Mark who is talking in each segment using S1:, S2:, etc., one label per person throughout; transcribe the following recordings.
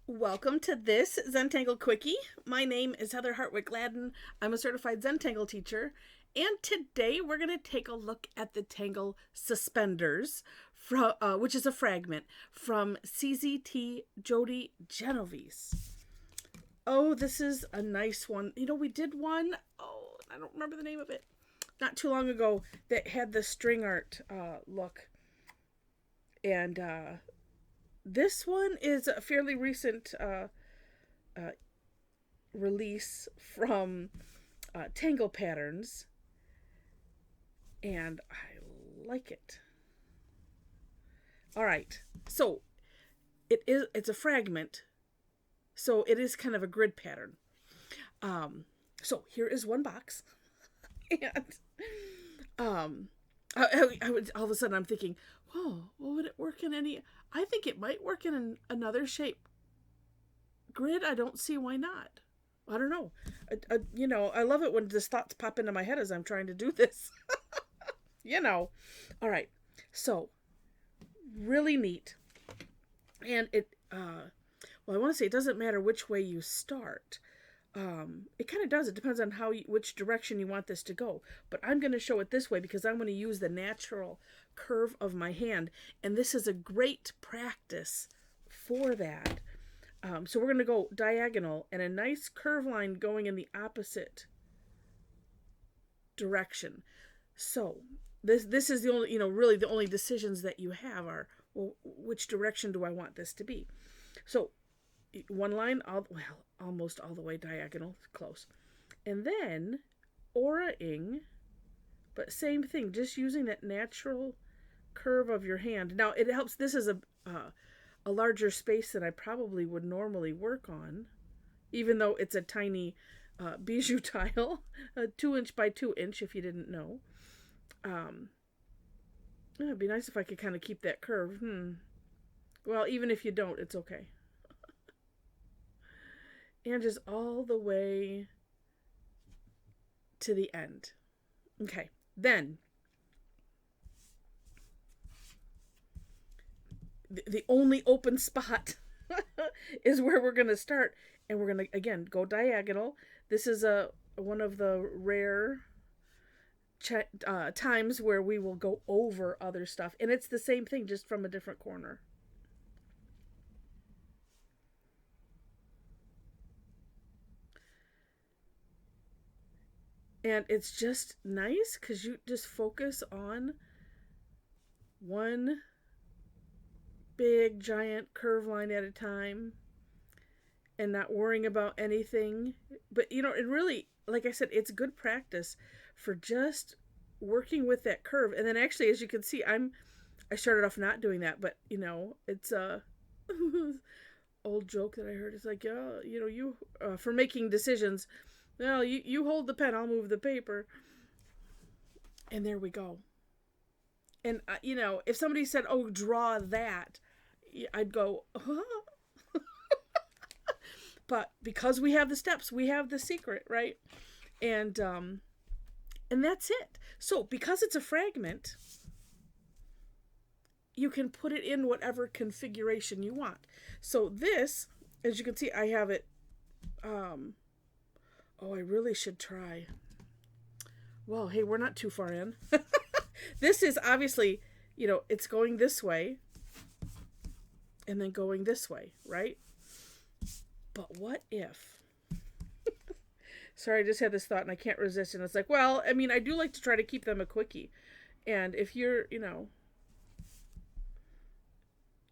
S1: Welcome to this Zentangle Quickie. My name is Heather Hartwick Gladden. I'm a certified Zentangle teacher, and today we're going to take a look at the tangle Suspenders, which is a fragment from CZT Jody Genovese. Oh, this is a nice one. You know, we did one, I don't remember the name of it, not too long ago that had the string art look. And this one is a fairly recent release from Tangle Patterns, and I like it. All right, so it's a fragment, so it is kind of a grid pattern. So here is one box, and I would all of a sudden I'm thinking, oh, well, would it work in any? I think it might work in another shape grid. I don't see why not. I don't know. I love it when just thoughts pop into my head as I'm trying to do this. All right. So, really neat. And I want to say it doesn't matter which way you start. It kind of does. It depends on which direction you want this to go. But I'm going to show it this way because I'm going to use the natural curve of my hand. And this is a great practice for that. So we're going to go diagonal and a nice curve line going in the opposite direction. So this is the only, really the only decisions that you have are, well, which direction do I want this to be? So one line, almost all the way diagonal, close. And then aura-ing, but same thing, just using that natural curve of your hand. Now it helps. This is a larger space than I probably would normally work on, even though it's a tiny bijou tile, a 2" by 2" if you didn't know. It'd be nice if I could kind of keep that curve. Well, even if you don't, it's okay. And just all the way to the end. Okay, then the only open spot is where we're going to start, and we're going to again go diagonal. This is one of the rare times where we will go over other stuff, and it's the same thing, just from a different corner. And it's just nice because you just focus on one big giant curve line at a time and not worrying about anything. But it really, like I said, it's good practice for just working with that curve. And then actually, as you can see, I started off not doing that, but it's a old joke that I heard. It's like, you for making decisions, well, you hold the pen, I'll move the paper. And there we go. And if somebody said, oh, draw that, I'd go, huh? But because we have the steps, we have the secret, right? And that's it. So because it's a fragment, you can put it in whatever configuration you want. So this, as you can see, I have it. I really should try. Well, hey, we're not too far in. This is obviously, it's going this way and then going this way, right? But what if? Sorry, I just had this thought and I can't resist. And it's like, well, I mean, I do like to try to keep them a quickie. And if you're,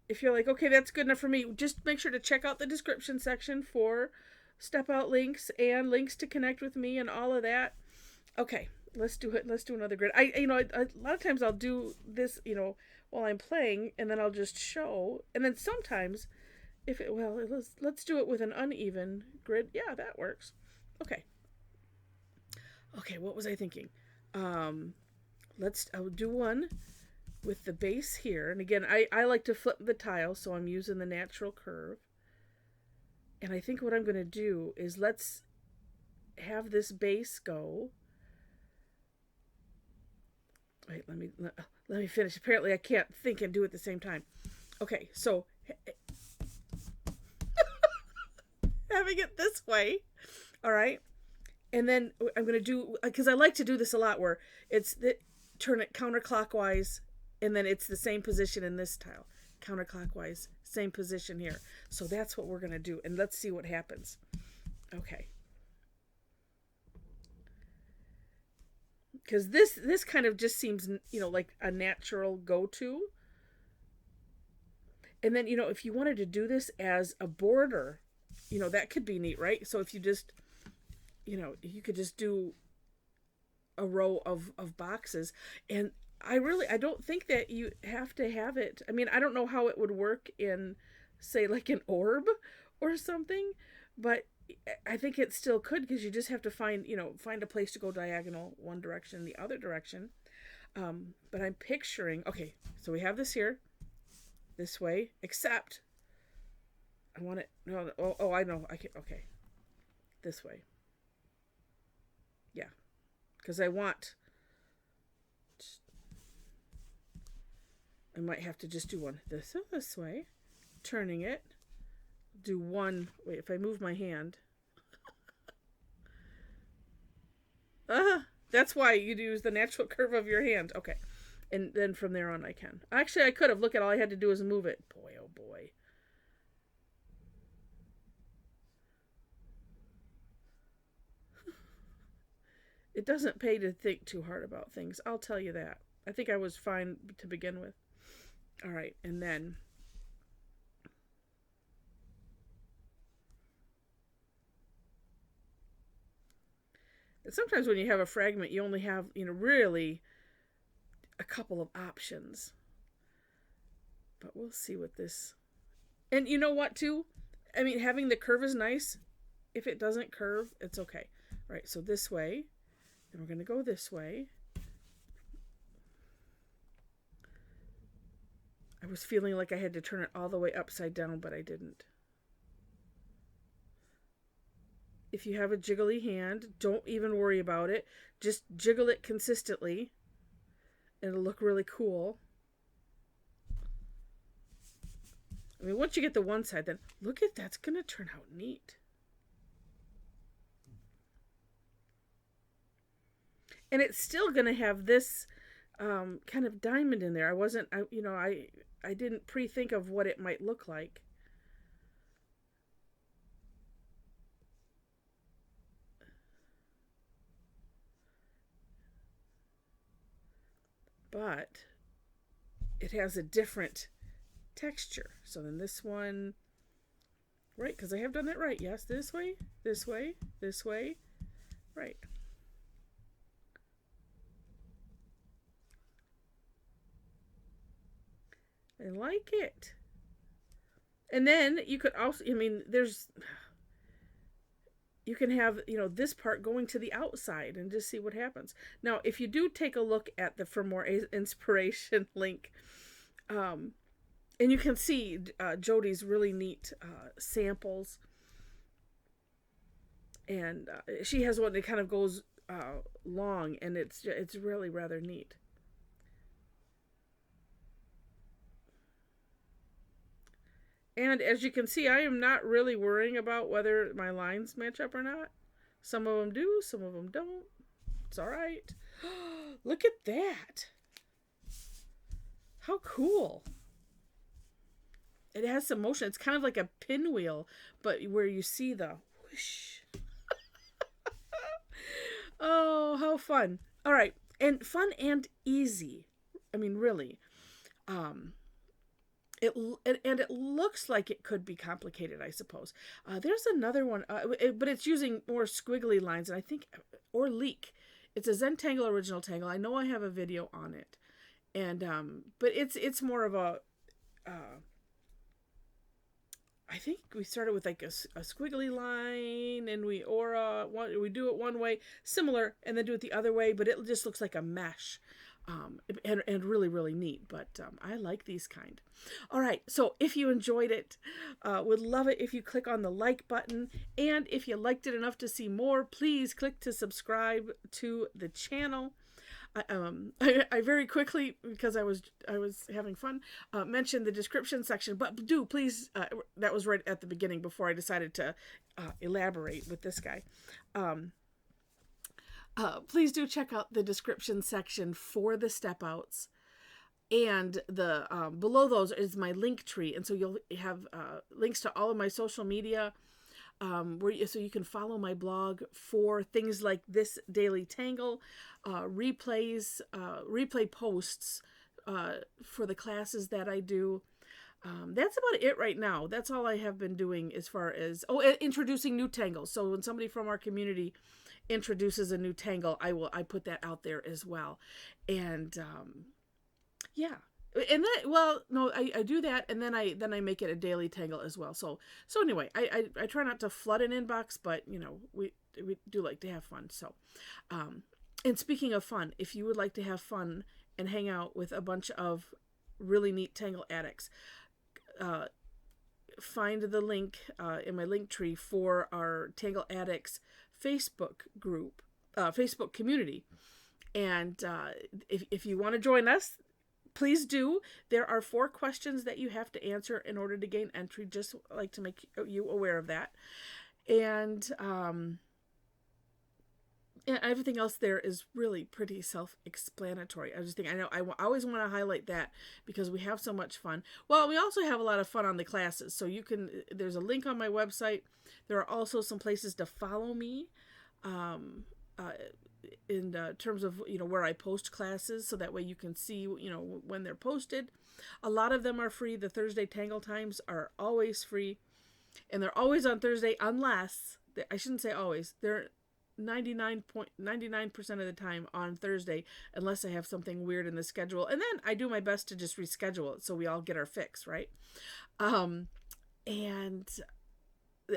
S1: if you're like, okay, that's good enough for me, just make sure to check out the description section for step out links and links to connect with me and all of that. Okay, let's do it. Let's do another grid. A lot of times I'll do this, while I'm playing, and then I'll just show. And then sometimes, let's do it with an uneven grid. Yeah, that works. Okay. Okay, what was I thinking? I'll do one with the base here. And again, I like to flip the tile, so I'm using the natural curve. And I think what I'm going to do is let's have this base go. Wait, let me finish. Apparently I can't think and do it at the same time. Okay, so having it this way. All right. And then I'm going to do, because I like to do this a lot, where turn it counterclockwise, and then it's the same position in this tile. Counterclockwise, same position here. So that's what we're going to do. And let's see what happens. Okay. Because this kind of just seems, like a natural go-to. And then, if you wanted to do this as a border, that could be neat, right? So if you just, you could just do a row of boxes. And I don't think that you have to have it. I mean, I don't know how it would work in, say, like an orb or something, but I think it still could, because you just have to find a place to go diagonal one direction, the other direction. But I'm picturing, okay, so we have this here, this way, except I want it, no, I know, okay, this way. Yeah, because I might have to just do one this way, turning it, do one, wait, if I move my hand, that's why you use the natural curve of your hand. Okay, and then from there on I can. Actually, I could have, look at all I had to do is move it. Boy, oh boy. It doesn't pay to think too hard about things, I'll tell you that. I think I was fine to begin with. All right, and then sometimes when you have a fragment, you only have, really a couple of options. But we'll see what this... And you know what, too? I mean, having the curve is nice. If it doesn't curve, it's okay. All right, so this way. Then we're going to go this way. I was feeling like I had to turn it all the way upside down, but I didn't. If you have a jiggly hand, don't even worry about it. Just jiggle it consistently. It'll look really cool. I mean, once you get the one side, then look at that's going to turn out neat. And it's still going to have this kind of diamond in there. I didn't pre-think of what it might look like. But it has a different texture. So then this one, right, because I have done that right. Yes, this way, this way, this way, right. I like it. And then you could also, you can have, this part going to the outside and just see what happens. Now, if you do take a look at the For More Inspiration link, and you can see Jody's really neat samples. And she has one that kind of goes long, and it's really rather neat. And as you can see, I am not really worrying about whether my lines match up or not. Some of them do, some of them don't. It's all right. Look at that. How cool. It has some motion. It's kind of like a pinwheel, but where you see the whoosh. Oh, how fun. All right. And fun and easy. I mean, really. It looks like it could be complicated, I suppose. There's another one, but it's using more squiggly lines, and I think, or leak. It's a Zentangle original tangle. I know I have a video on it, and but it's more of a. I think we started with like a squiggly line, and we do it one way, similar, and then do it the other way, but it just looks like a mesh. And really, really neat. But I like these kind. All right. So if you enjoyed it, would love it if you click on the like button. And if you liked it enough to see more, please click to subscribe to the channel. I very quickly, because I was having fun, mentioned the description section, but do please, that was right at the beginning before I decided to elaborate with this guy. Please do check out the description section for the step outs. And the below those is my link tree, and so you'll have links to all of my social media, so you can follow my blog for things like this daily tangle, replay posts for the classes that I do. That's about it right now. That's all I have been doing as far as introducing new tangles. So when somebody from our community introduces a new tangle, I put that out there as well, and yeah. And that, well, no, I do that, and then I make it a daily tangle as well. So anyway, I try not to flood an inbox, but we do like to have fun. So, and speaking of fun, if you would like to have fun and hang out with a bunch of really neat tangle addicts, find the link in my link tree for our Tangle Addicts Facebook group, Facebook community, and if you want to join us, please do. There are 4 questions that you have to answer in order to gain entry. Just like to make you aware of that. And everything else there is really pretty self-explanatory. I always want to highlight that because we have so much fun. Well, we also have a lot of fun on the classes. So there's a link on my website. There are also some places to follow me. In terms of where I post classes, so that way you can see when they're posted. A lot of them are free. The Thursday Tangle Times are always free, and they're always on Thursday, unless I shouldn't say always. They're 99% of the time on Thursday, unless I have something weird in the schedule, and then I do my best to just reschedule it so we all get our fix, right? And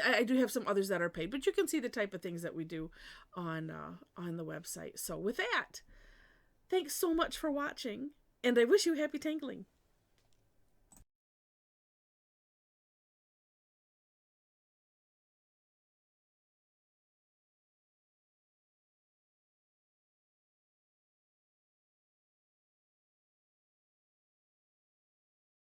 S1: I do have some others that are paid, but you can see the type of things that we do on the website. So with that, thanks so much for watching, and I wish you happy tangling.